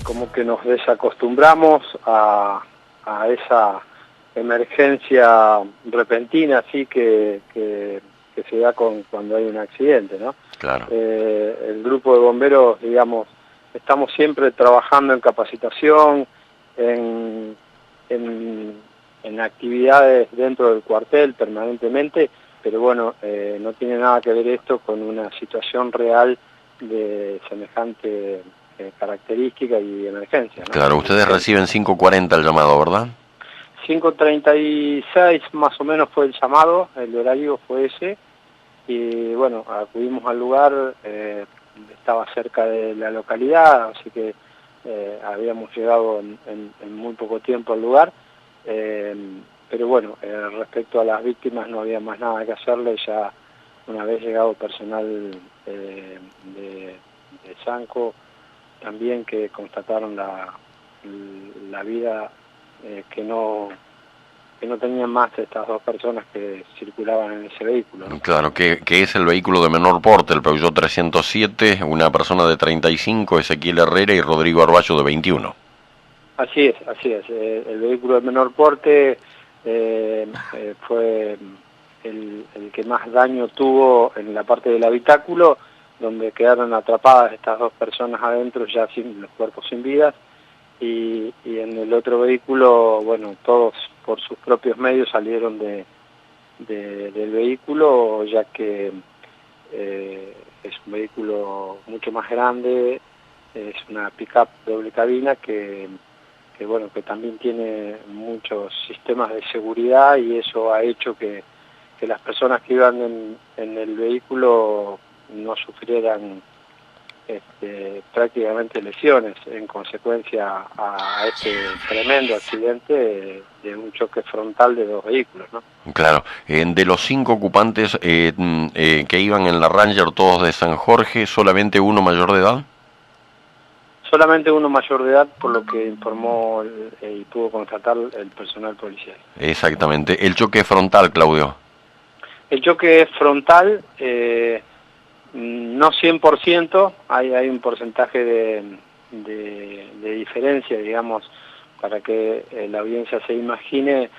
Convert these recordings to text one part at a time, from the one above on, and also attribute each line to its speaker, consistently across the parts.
Speaker 1: como que nos desacostumbramos a esa emergencia repentina así que se da cuando hay un accidente, ¿no?
Speaker 2: Claro.
Speaker 1: El grupo de bomberos, digamos, estamos siempre trabajando en capacitación, en actividades dentro del cuartel permanentemente, pero bueno, no tiene nada que ver esto con una situación real de semejante característica y emergencia, ¿no?
Speaker 2: Claro, ustedes reciben 5:40 el llamado, ¿verdad?
Speaker 1: 5:36 más o menos fue el llamado, el horario fue ese, y bueno, acudimos al lugar, estaba cerca de la localidad, así que habíamos llegado en muy poco tiempo al lugar, pero bueno, respecto a las víctimas no había más nada que hacerle, ya una vez llegado personal de Sanco, también que constataron la vida que no tenían más estas dos personas que circulaban en ese vehículo, ¿no?
Speaker 2: Claro, que es el vehículo de menor porte, el Peugeot 307, una persona de 35, Ezequiel Herrera, y Rodrigo Arballo de 21.
Speaker 1: Así es, el vehículo de menor porte fue el que más daño tuvo en la parte del habitáculo, donde quedaron atrapadas estas dos personas adentro ya sin los cuerpos sin vida, y en el otro vehículo, bueno, todos por sus propios medios salieron del vehículo, ya que es un vehículo mucho más grande, es una pick-up doble cabina que bueno, que también tiene muchos sistemas de seguridad, y eso ha hecho que las personas que iban en el vehículo no sufrieran prácticamente lesiones en consecuencia a este tremendo accidente de un choque frontal de dos vehículos, ¿no?
Speaker 2: Claro, de los 5 ocupantes que iban en la Ranger, todos de San Jorge, ¿solamente uno mayor de edad?
Speaker 1: Solamente uno mayor de edad, por lo que informó y pudo constatar el personal policial.
Speaker 2: Exactamente. El choque frontal, Claudio.
Speaker 1: El choque frontal, no 100%, hay un porcentaje de diferencia, digamos, para que la audiencia se imagine,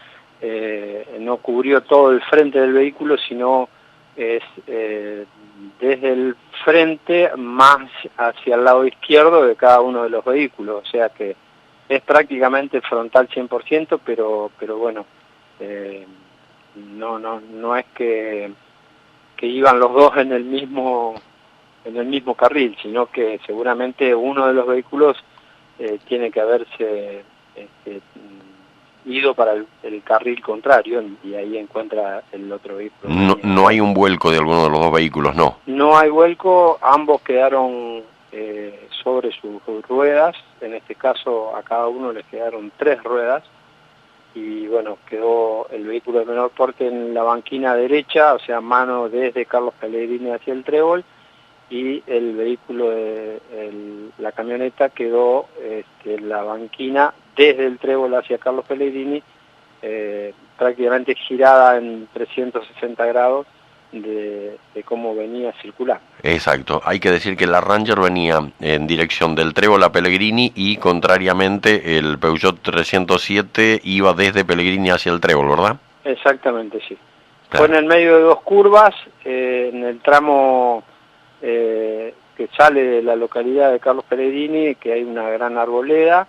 Speaker 1: no cubrió todo el frente del vehículo, sino es desde el frente más hacia el lado izquierdo de cada uno de los vehículos, o sea que es prácticamente frontal 100%, pero bueno, no es que iban los dos en el mismo carril, sino que seguramente uno de los vehículos tiene que haberse ido para el carril contrario, y ahí encuentra el otro vehículo.
Speaker 2: No hay un vuelco de alguno de los dos vehículos, no.
Speaker 1: No hay vuelco, ambos quedaron sobre sus ruedas, en este caso a cada uno les quedaron 3 ruedas, y bueno, quedó el vehículo de menor porte en la banquina derecha, o sea, mano desde Carlos Pellegrini hacia el Trébol, y el vehículo la camioneta quedó en la banquina desde el Trébol hacia Carlos Pellegrini, prácticamente girada en 360 grados de cómo venía circulando.
Speaker 2: Exacto, hay que decir que la Ranger venía en dirección del Trébol a Pellegrini, y contrariamente el Peugeot 307 iba desde Pellegrini hacia el Trébol, ¿verdad?
Speaker 1: Exactamente, sí.
Speaker 2: Claro.
Speaker 1: Fue en el medio de 2 curvas, en el tramo que sale de la localidad de Carlos Pellegrini, que hay una gran arboleda,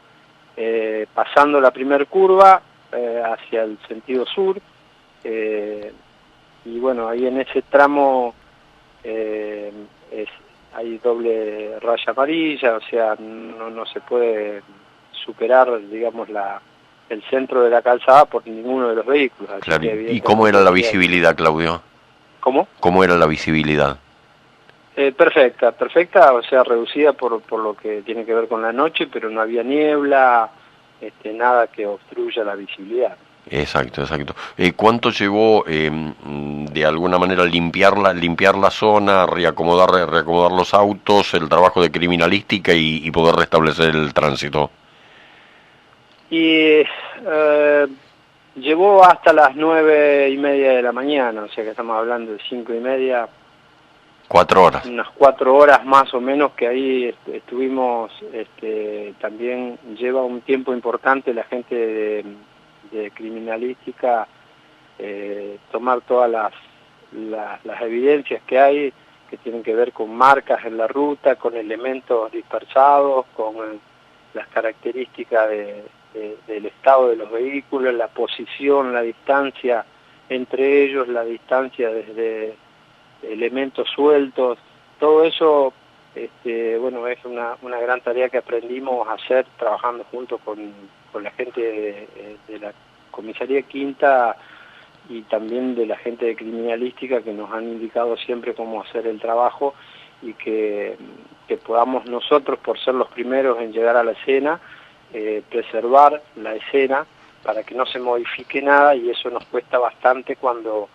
Speaker 1: pasando la primera curva hacia el sentido sur, y bueno, ahí en ese tramo hay doble raya amarilla, o sea, no se puede superar, digamos, el centro de la calzada por ninguno de los vehículos. Así
Speaker 2: Claro.
Speaker 1: que
Speaker 2: ¿Y cómo era la visibilidad, Claudio?
Speaker 1: ¿Cómo?
Speaker 2: ¿Cómo era la visibilidad?
Speaker 1: Perfecta, o sea, reducida por lo que tiene que ver con la noche, pero no había niebla, nada que obstruya la visibilidad.
Speaker 2: Exacto. ¿Cuánto llevó de alguna manera limpiar la zona, reacomodar los autos, el trabajo de criminalística y poder restablecer el tránsito?
Speaker 1: Y llevó hasta las 9:30 de la mañana, o sea que estamos hablando de 5:30,
Speaker 2: 4 horas.
Speaker 1: Unas 4 horas más o menos que ahí estuvimos, también lleva un tiempo importante la gente de criminalística, tomar todas las evidencias que hay, que tienen que ver con marcas en la ruta, con elementos dispersados, con las características del estado de los vehículos, la posición, la distancia entre ellos, la distancia desde elementos sueltos, todo eso, bueno, es una gran tarea que aprendimos a hacer trabajando junto con la gente de la Comisaría Quinta y también de la gente de criminalística, que nos han indicado siempre cómo hacer el trabajo, y que podamos nosotros, por ser los primeros en llegar a la escena, preservar la escena para que no se modifique nada, y eso nos cuesta bastante cuando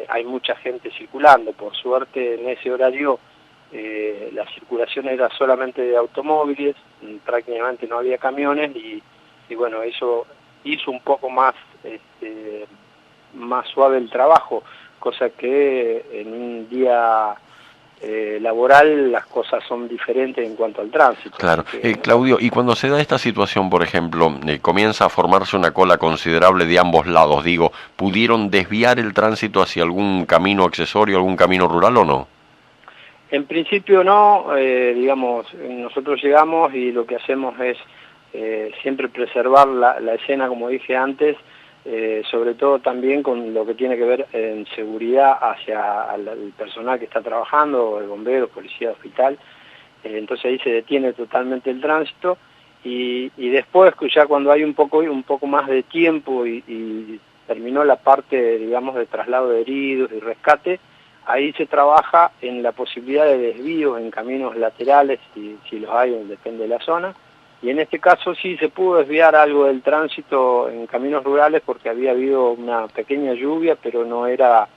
Speaker 1: hay mucha gente circulando. Por suerte en ese horario la circulación era solamente de automóviles, prácticamente no había camiones, y bueno, eso hizo un poco más suave el trabajo, cosa que en un día laboral las cosas son diferentes en cuanto al tránsito.
Speaker 2: Claro. Claudio, y cuando se da esta situación, por ejemplo, comienza a formarse una cola considerable de ambos lados, digo, ¿pudieron desviar el tránsito hacia algún camino accesorio, algún camino rural o no?
Speaker 1: En principio no, digamos, nosotros llegamos y lo que hacemos es siempre preservar la escena, como dije antes, sobre todo también con lo que tiene que ver en seguridad hacia el personal que está trabajando, el bombero, policía, hospital. Entonces ahí se detiene totalmente el tránsito, y después, ya cuando hay un poco más de tiempo y terminó la parte, digamos, de traslado de heridos y rescate, ahí se trabaja en la posibilidad de desvíos en caminos laterales, si los hay, depende de la zona. Y en este caso sí se pudo desviar algo del tránsito en caminos rurales, porque había habido una pequeña lluvia, pero no era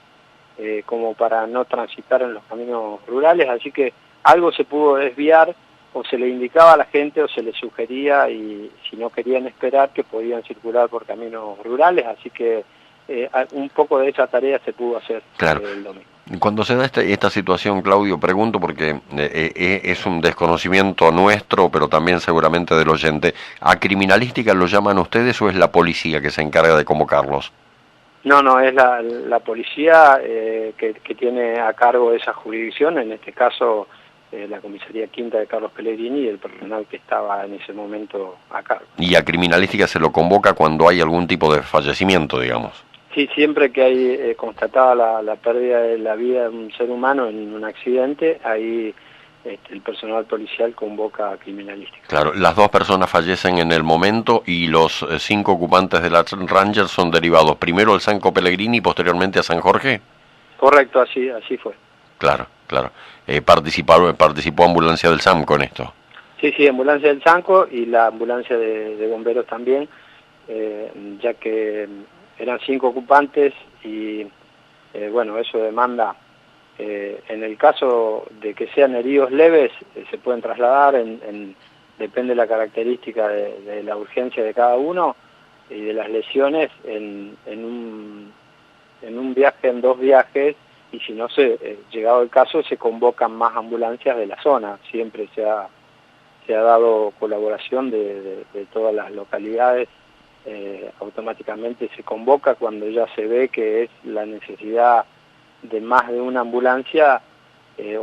Speaker 1: como para no transitar en los caminos rurales, así que algo se pudo desviar, o se le indicaba a la gente o se le sugería, y si no querían esperar, que podían circular por caminos rurales, así que un poco de esa tarea se pudo hacer.
Speaker 2: Claro.
Speaker 1: El domingo.
Speaker 2: Cuando se da esta situación, Claudio, pregunto porque es un desconocimiento nuestro, pero también seguramente del oyente, ¿a criminalística lo llaman ustedes o es la policía que se encarga de convocarlos?
Speaker 1: No, es la policía que tiene a cargo esa jurisdicción, en este caso la Comisaría Quinta de Carlos Pellegrini y el personal que estaba en ese momento a cargo.
Speaker 2: ¿Y a criminalística se lo convoca cuando hay algún tipo de fallecimiento, digamos?
Speaker 1: Sí, siempre que hay constatada la pérdida de la vida de un ser humano en un accidente, ahí el personal policial convoca a criminalística.
Speaker 2: Claro, las 2 personas fallecen en el momento y los 5 ocupantes de la Ranger son derivados primero al Sanco Pellegrini y posteriormente a San Jorge.
Speaker 1: Correcto, así fue.
Speaker 2: Claro. Participó ambulancia del SAM con esto.
Speaker 1: Sí, ambulancia del Sanco y la ambulancia de bomberos también, ya que eran 5 ocupantes y bueno, eso demanda, en el caso de que sean heridos leves, se pueden trasladar, depende de la característica de la urgencia de cada uno y de las lesiones, en un viaje, en 2 viajes, y si no, llegado el caso, se convocan más ambulancias de la zona. Siempre se ha dado colaboración de todas las localidades. Automáticamente se convoca cuando ya se ve que es la necesidad de más de una ambulancia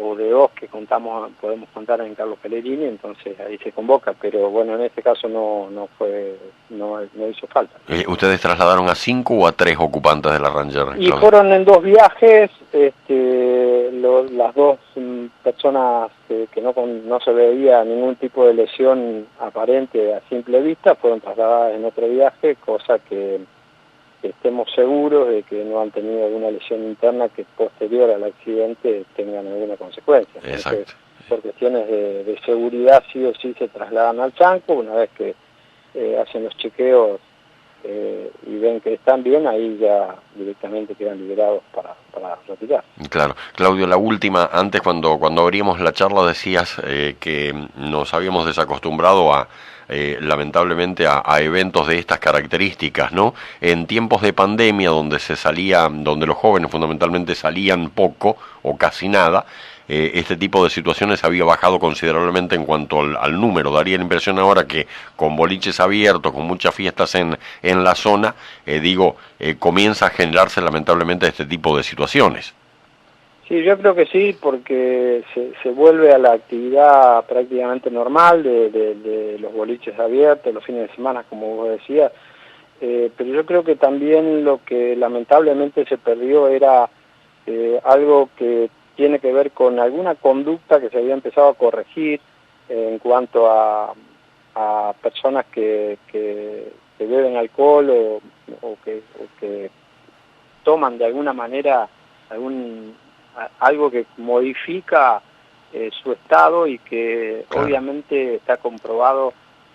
Speaker 1: o de 2 que podemos contar en Carlos Pellegrini, entonces ahí se convoca, pero bueno, en este caso no hizo falta.
Speaker 2: ¿Ustedes trasladaron a 5 o a 3 ocupantes de la Ranger?
Speaker 1: Y fueron en 2 viajes, las 2 personas que no se veía ningún tipo de lesión aparente a simple vista, fueron trasladadas en otro viaje, cosa que estemos seguros de que no han tenido alguna lesión interna que posterior al accidente tengan alguna consecuencia.
Speaker 2: Exacto.
Speaker 1: Entonces, por cuestiones de seguridad, sí o sí se trasladan al Sanco. Una vez que hacen los chequeos y ven que están bien, ahí ya directamente quedan liberados para retirar.
Speaker 2: Claro. Claudio, la última, antes cuando abríamos la charla decías que nos habíamos desacostumbrado lamentablemente a eventos de estas características, ¿no? En tiempos de pandemia donde los jóvenes fundamentalmente salían poco o casi nada, este tipo de situaciones había bajado considerablemente en cuanto al número. Daría la impresión ahora que con boliches abiertos, con muchas fiestas en la zona, comienza a generarse lamentablemente este tipo de situaciones.
Speaker 1: Sí, yo creo que sí, porque se vuelve a la actividad prácticamente normal de los boliches abiertos, los fines de semana, como vos decías, pero yo creo que también lo que lamentablemente se perdió era algo que tiene que ver con alguna conducta que se había empezado a corregir en cuanto a personas que beben alcohol o que toman de alguna manera algo que modifica su estado y que
Speaker 2: Claro.
Speaker 1: obviamente está comprobado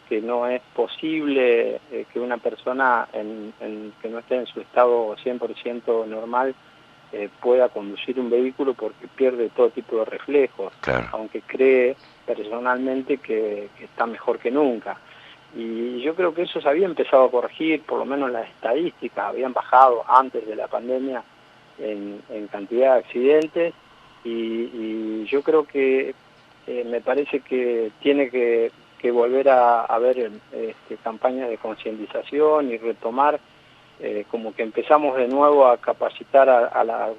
Speaker 1: que no es posible que una persona que no esté en su estado 100% normal pueda conducir un vehículo porque pierde todo tipo de reflejos,
Speaker 2: Claro.
Speaker 1: aunque cree personalmente que está mejor que nunca. Y yo creo que eso se había empezado a corregir, por lo menos las estadísticas habían bajado antes de la pandemia en cantidad de accidentes y yo creo que me parece que tiene que volver a haber campañas de concientización y retomar, como que empezamos de nuevo a capacitar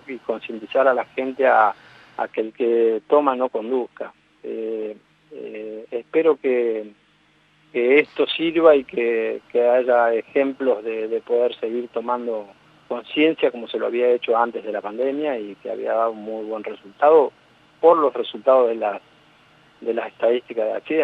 Speaker 1: y concientizar a la gente a que el que toma no conduzca. Espero que esto sirva y que haya ejemplos de poder seguir tomando conciencia como se lo había hecho antes de la pandemia y que había dado un muy buen resultado por los resultados de las estadísticas de accidentes.